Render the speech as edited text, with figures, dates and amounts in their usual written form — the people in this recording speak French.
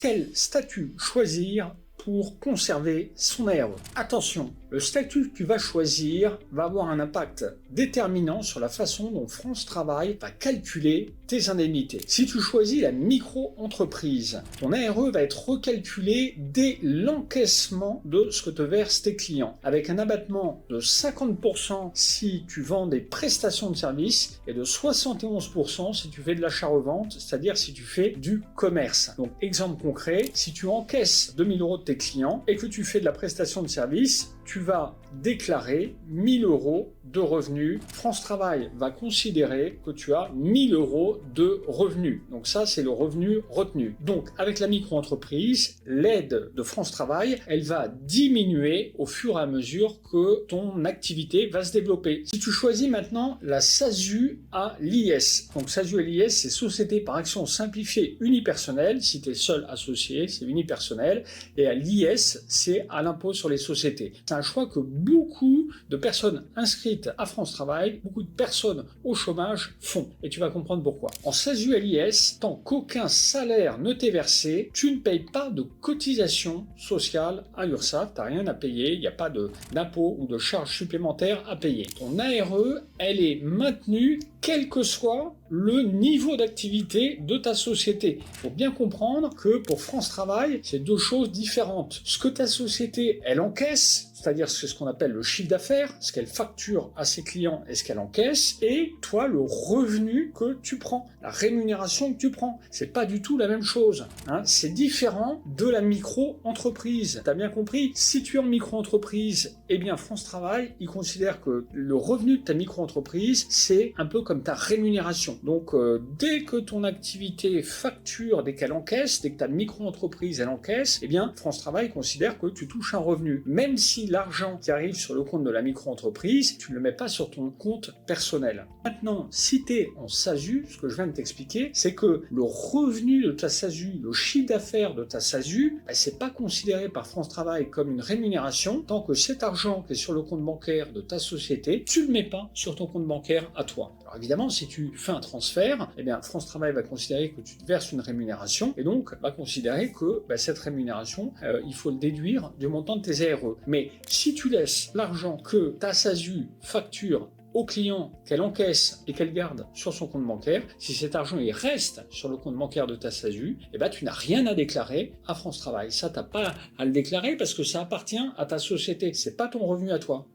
Quel statut choisir pour conserver son ARE? Attention, le statut que tu vas choisir va avoir un impact déterminant sur la façon dont France Travail va calculer tes indemnités. Si tu choisis la micro-entreprise, ton ARE va être recalculé dès l'encaissement de ce que te versent tes clients, avec un abattement de 50% si tu vends des prestations de services et de 71% si tu fais de l'achat-revente, c'est-à-dire si tu fais du commerce. Donc, exemple concret, si tu encaisses 2 000 € de tes clients et que tu fais de la prestation de service, tu vas déclarer 1 000 € de revenus. France Travail va considérer que tu as 1 000 € de revenus. Donc ça, c'est le revenu retenu. Donc, avec la micro-entreprise, l'aide de France Travail, elle va diminuer au fur et à mesure que ton activité va se développer. Si tu choisis maintenant la SASU à l'IS, donc SASU à l'IS, c'est Société par Action Simplifiée Unipersonnelle. Si tu es seul associé, c'est unipersonnel. Et à l'IS, c'est à l'impôt sur les sociétés. C'est un choix que beaucoup de personnes inscrites à France Travail, beaucoup de personnes au chômage font. Et tu vas comprendre pourquoi. En SASU à l'IS, tant qu'aucun salaire ne t'est versé, tu ne payes pas de cotisation sociale à l'URSSAF. Tu n'as rien à payer, il n'y a pas d'impôt ou de charges supplémentaires à payer. Ton ARE, elle est maintenue quel que soit le niveau d'activité de ta société. Il faut bien comprendre que pour France Travail, c'est deux choses différentes. Ce que ta société, elle encaisse, c'est-à-dire c'est ce qu'on appelle le chiffre d'affaires, ce qu'elle facture à ses clients et ce qu'elle encaisse, et toi, le revenu que tu prends, la rémunération que tu prends. C'est pas du tout la même chose. C'est différent de la micro-entreprise. T'as bien compris? Si tu es en micro-entreprise, eh bien France Travail, il considère que le revenu de ta micro-entreprise, c'est un peu comme ta rémunération. Donc, dès que ton activité facture, dès qu'elle encaisse, dès que ta micro-entreprise, elle encaisse, eh bien France Travail considère que tu touches un revenu. Même si l'argent qui arrive sur le compte de la micro-entreprise, tu ne le mets pas sur ton compte personnel. Maintenant, si tu es en SASU, ce que je viens de t'expliquer, c'est que le revenu de ta SASU, le chiffre d'affaires de ta SASU, c'est pas considéré par France Travail comme une rémunération tant que cet argent qui est sur le compte bancaire de ta société, tu ne le mets pas sur ton compte bancaire à toi. Alors évidemment, si tu fais un transfert, eh bien France Travail va considérer que tu te verses une rémunération et donc va considérer que cette rémunération, il faut le déduire du montant de tes ARE. Mais si tu laisses l'argent que ta SASU facture au client, qu'elle encaisse et qu'elle garde sur son compte bancaire, si cet argent il reste sur le compte bancaire de ta SASU, tu n'as rien à déclarer à France Travail. Ça, tu n'as pas à le déclarer parce que ça appartient à ta société. C'est pas ton revenu à toi.